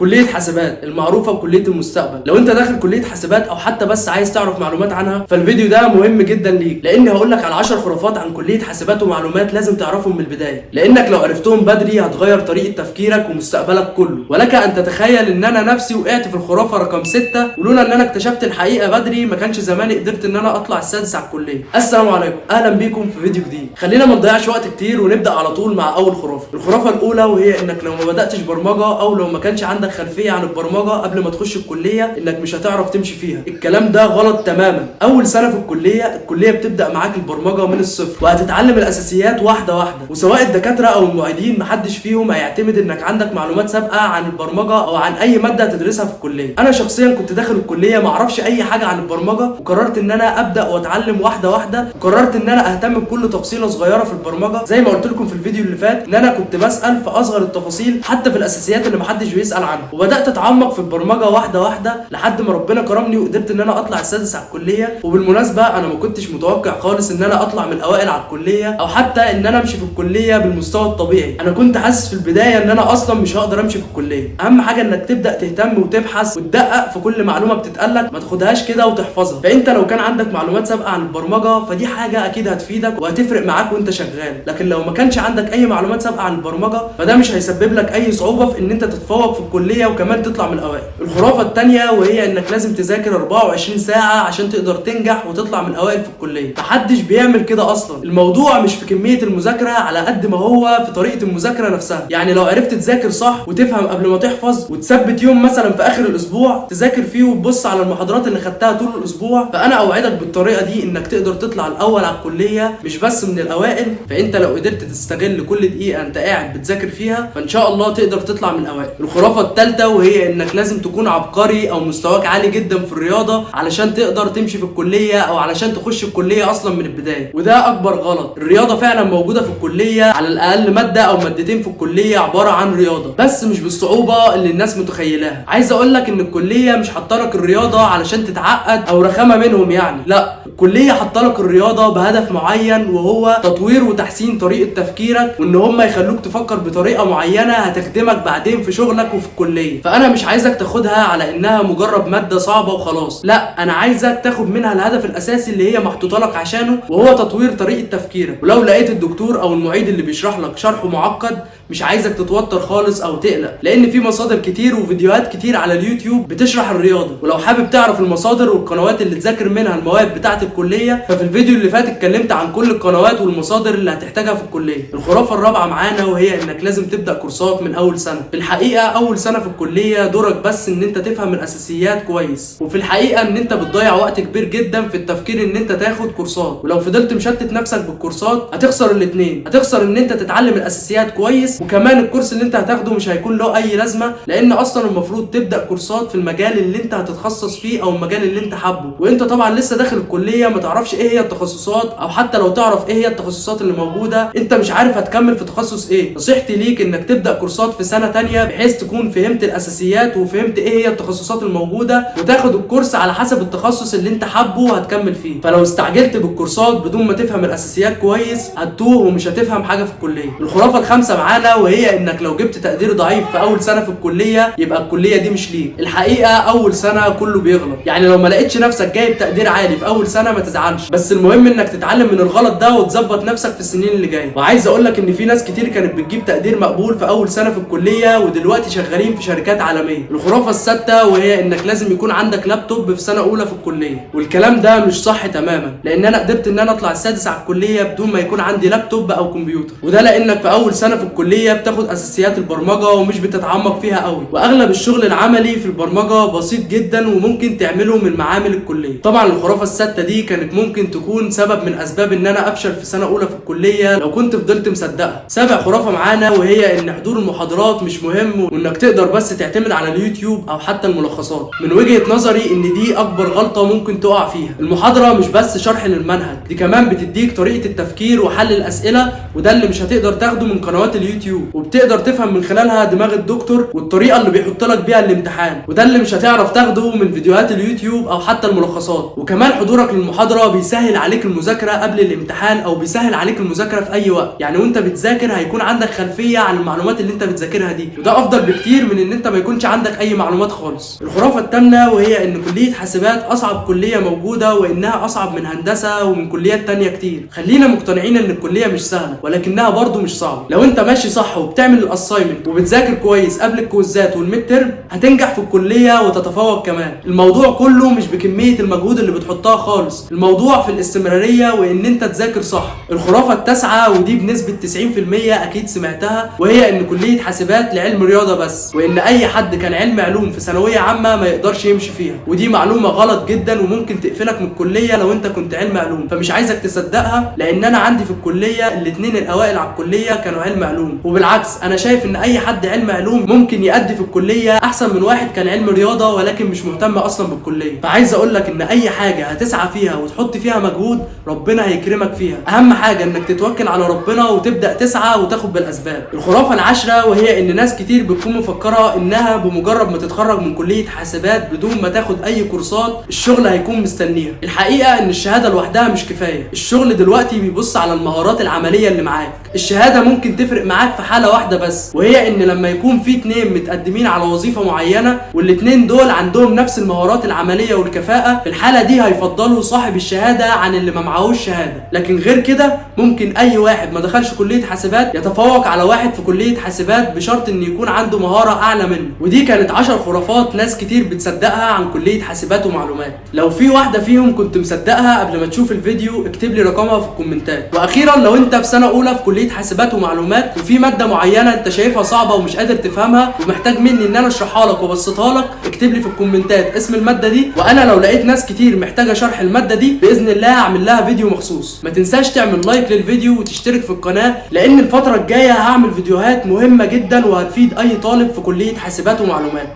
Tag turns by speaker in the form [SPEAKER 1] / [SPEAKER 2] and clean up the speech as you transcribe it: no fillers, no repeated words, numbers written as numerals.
[SPEAKER 1] كلية حاسبات المعروفة بكلية المستقبل. لو انت داخل كلية حاسبات او حتى بس عايز تعرف معلومات عنها فالفيديو ده مهم جدا ليك، لاني هقولك على 10 خرافات عن كلية حاسبات ومعلومات لازم تعرفهم من البداية، لانك لو عرفتهم بدري هتغير طريقة تفكيرك ومستقبلك كله. ولك ان تتخيل ان انا نفسي وقعت في الخرافة رقم 6، ولولا ان انا اكتشفت الحقيقة بدري ما كانش زماني قدرت ان انا اطلع السادس على الكلية. السلام عليكم، اهلا بيكم في فيديو جديد. خلينا ما نضيعش وقت كتير ونبدا على طول مع اول خرافة. الخرافة الاولى وهي انك لو ما بداتش برمجة او لو ما كانش عندك خلفية عن البرمجة قبل ما تخش الكليه انك مش هتعرف تمشي فيها. الكلام ده غلط تماما. اول سنه في الكليه بتبدا معاك البرمجه من الصفر، وهتتعلم الاساسيات واحده واحده، وسواء الدكاتره او المعيدين محدش فيهم هيعتمد انك عندك معلومات سابقه عن البرمجه او عن اي ماده هتدرسها في الكليه. انا شخصيا كنت داخل الكليه ما اعرفش اي حاجه عن البرمجه، وقررت ان انا ابدا واتعلم واحده واحده، وقررت ان انا اهتم بكل تفصيله صغيره في البرمجه. زي ما قلت لكم في الفيديو اللي فات ان انا كنت بسال في اصغر التفاصيل حتى في الاساسيات اللي محدش بيسال عنها، وبدات اتعمق في البرمجه واحده واحده لحد ما ربنا كرمني وقدرت ان انا اطلع السادس على الكليه. وبالمناسبه انا ما كنتش متوقع خالص ان انا اطلع من الاوائل على الكليه او حتى ان انا امشي في الكليه بالمستوى الطبيعي. انا كنت حاسس في البدايه ان انا اصلا مش هقدر امشي في الكليه. اهم حاجه انك تبدا تهتم وتبحث وتدقق في كل معلومه بتتقالك، ما تاخدهاش كده وتحفظها. فانت لو كان عندك معلومات سابقه عن البرمجه فدي حاجه اكيد هتفيدك وهتفرق معاك وانت شغال، لكن لو ما كانش عندك اي معلومات سابقه عن البرمجه فده مش هيسبب لك اي صعوبه في ان انت تتفوق في الكليه وكمان تطلع من الاوائل. الخرافه الثانيه وهي انك لازم تذاكر 24 ساعه عشان تقدر تنجح وتطلع من الاوائل في الكليه. محدش بيعمل كده اصلا. الموضوع مش في كميه المذاكره على قد ما هو في طريقه المذاكره نفسها. يعني لو عرفت تذاكر صح وتفهم قبل ما تحفظ وتثبت يوم مثلا في اخر الاسبوع تذاكر فيه وتبص على المحاضرات اللي خدتها طول الاسبوع، فانا اوعدك بالطريقه دي انك تقدر تطلع الاول على الكليه مش بس من الاوائل. فانت لو قدرت تستغل كل دقيقه انت قاعد بتذاكر فيها فان شاء الله تقدر تطلع من الاوائل. الخرافه الثالثه وهي انك لازم تكون عبقري او مستواك عالي جدا في الرياضه علشان تقدر تمشي في الكليه او علشان تخش الكليه اصلا من البدايه، وده اكبر غلط. الرياضه فعلا موجوده في الكليه، على الاقل ماده او مادتين في الكليه عباره عن رياضه، بس مش بالصعوبه اللي الناس متخيلاها. عايز اقول لك ان الكليه مش حاطه الرياضه علشان تتعقد او رخامه منهم، يعني لا، الكليه حاطه الرياضه بهدف معين وهو تطوير وتحسين طريقه تفكيرك، وان هم يخلوك تفكر بطريقه معينه هتخدمك بعدين في شغلك وفي الكليه. فانا مش عايزك تاخدها على انها مجرد ماده صعبه وخلاص، لا، انا عايزك تاخد منها الهدف الاساسي اللي هي محطوطه لك عشانه، وهو تطوير طريقه تفكيرك. ولو لقيت الدكتور او المعيد اللي بيشرح لك شرحه معقد مش عايزك تتوتر خالص او تقلق، لان في مصادر كتير وفيديوهات كتير على اليوتيوب بتشرح الرياضه. ولو حابب تعرف المصادر والقنوات اللي تذاكر منها المواد بتاعه الكليه ففي الفيديو اللي فات اتكلمت عن كل القنوات والمصادر اللي هتحتاجها في الكليه. الخرافه الرابعه معانا وهي انك لازم تبدا كورسات من اول سنه. في الحقيقه اول سنه في الكليه دورك بس ان انت تفهم الاساسيات كويس، وفي الحقيقه ان انت بتضيع وقت كبير جدا في التفكير ان انت تاخد كورسات. ولو فضلت مشتت نفسك بالكورسات هتخسر الاثنين، هتخسر ان انت تتعلم الاساسيات كويس، وكمان الكورس اللي انت هتاخده مش هيكون له اي لازمه، لان اصلا المفروض تبدا كورسات في المجال اللي انت هتتخصص فيه او المجال اللي انت حابه. وانت طبعا لسه داخل الكليه ما تعرفش ايه هي التخصصات، او حتى لو تعرف ايه هي التخصصات اللي موجوده انت مش عارف هتكمل في تخصص ايه. نصيحتي ليك انك تبدا كورسات في سنه تانية بحيث تكون فهمت الاساسيات وفهمت ايه هي التخصصات الموجوده، وتاخد الكورس على حسب التخصص اللي انت حابه وهتكمل فيه. فلو استعجلت بالكورسات بدون ما تفهم الاساسيات كويس هتتوه ومش هتفهم حاجه في الكليه. الخرافه الخامسه معانا وهي انك لو جبت تقدير ضعيف في اول سنه في الكليه يبقى الكليه دي مش ليك. الحقيقه اول سنه كله بيغلط، يعني لو ما لقيتش نفسك جايب تقدير عالي في اول سنه ما تزعلش، بس المهم انك تتعلم من الغلط ده وتظبط نفسك في السنين اللي جايه. وعايز اقول لك ان في ناس كتير كانت بتجيب تقدير مقبول في اول سنه في الكليه ودلوقتي شغالين في شركات عالميه. الخرافه السادسه وهي انك لازم يكون عندك لابتوب في سنه اولى في الكليه، والكلام ده مش صح تماما، لان انا قدرت ان انا اطلع السادس على الكليه بدون ما يكون عندي لابتوب او كمبيوتر، وده لانك في اول سنه في الكليه بتاخد اساسيات البرمجه ومش بتتعمق فيها قوي، واغلب الشغل العملي في البرمجه بسيط جدا وممكن تعمله من معامل الكليه. طبعا الخرافه السادسه دي كانت ممكن تكون سبب من اسباب ان انا افشل في سنه اولى في الكليه لو كنت فضلت مصدقها. سابع خرافه معانا وهي ان حضور المحاضرات مش مهم، وانك تقدر بس تعتمد على اليوتيوب او حتى الملخصات. من وجهه نظري ان دي اكبر غلطه ممكن تقع فيها. المحاضره مش بس شرح للمنهج، دي كمان بتديك طريقه التفكير وحل الاسئله، وده اللي مش هتقدر تاخده من قنوات اليوتيوب اليوتيوب، وبتقدر تفهم من خلالها دماغ الدكتور والطريقه اللي بيحط لك بيها الامتحان، وده اللي مش هتعرف تاخده من فيديوهات اليوتيوب او حتى الملخصات. وكمان حضورك للمحاضره بيسهل عليك المذاكره قبل الامتحان او بيسهل عليك المذاكره في اي وقت. يعني وانت بتذاكر هيكون عندك خلفيه عن المعلومات اللي انت بتذاكرها دي، وده افضل بكتير من ان انت ما يكونش عندك اي معلومات خالص. الخرافه الثامنه وهي ان كليه حاسبات اصعب كليه موجوده، وانها اصعب من هندسه ومن كليات تانية كتير. خلينا مقتنعين ان الكليه مش سهله، ولكنها برضو مش صعبه. لو انت ماشي صح وبتعمل الاساينمنت وبتذاكر كويس قبل الكويزات والميد ترم هتنجح في الكليه وتتفوق كمان. الموضوع كله مش بكميه المجهود اللي بتحطها خالص، الموضوع في الاستمراريه وان انت تذاكر صح. الخرافه التاسعه ودي بنسبه 90% اكيد سمعتها، وهي ان كليه حاسبات لعلم رياضه بس، وان اي حد كان علم علوم في ثانويه عامه ما يقدرش يمشي فيها. ودي معلومه غلط جدا وممكن تقفلك من الكليه لو انت كنت علم علوم، فمش عايزك تصدقها. لان انا عندي في الكليه الاثنين الاوائل على الكليه كانوا علم علوم، وبالعكس انا شايف ان اي حد علم علوم ممكن يأدي في الكليه احسن من واحد كان علم رياضه ولكن مش مهتم اصلا بالكليه. فعايز اقول لك ان اي حاجه هتسعى فيها وتحط فيها مجهود ربنا هيكرمك فيها. اهم حاجه انك تتوكل على ربنا وتبدا تسعى وتاخد بالاسباب. الخرافه العاشره وهي ان ناس كتير بتكون مفكره انها بمجرد ما تتخرج من كليه حاسبات بدون ما تاخد اي كورسات الشغل هيكون مستنيها. الحقيقه ان الشهاده لوحدها مش كفايه، الشغل دلوقتي بيبص على المهارات العمليه اللي معاك. الشهاده ممكن تفرق معاك في حاله واحده بس، وهي ان لما يكون في اتنين متقدمين على وظيفه معينه والاتنين دول عندهم نفس المهارات العمليه والكفاءه، في الحاله دي هيفضلوا صاحب الشهاده عن اللي ما معهوش شهاده. لكن غير كده ممكن اي واحد ما دخلش كليه حاسبات يتفوق على واحد في كليه حاسبات بشرط ان يكون عنده مهاره اعلى منه. ودي كانت 10 خرافات ناس كتير بتصدقها عن كليه حاسبات ومعلومات. لو في واحده فيهم كنت مصدقها قبل ما تشوف الفيديو اكتب لي رقمها في الكومنتات. واخيرا لو انت في سنه اولى في كليه حاسبات ومعلومات وفي ماده معينه انت شايفها صعبه ومش قادر تفهمها ومحتاج مني ان انا اشرحها لك وابسطها لك، اكتب لي في الكومنتات اسم الماده دي، وانا لو لقيت ناس كتير محتاجه شرح الماده دي باذن الله هعمل لها فيديو مخصوص. ما تنساش تعمل لايك للفيديو وتشترك في القناه، لان الفتره الجايه هعمل فيديوهات مهمه جدا وهتفيد اي طالب في كليه حاسبات ومعلومات.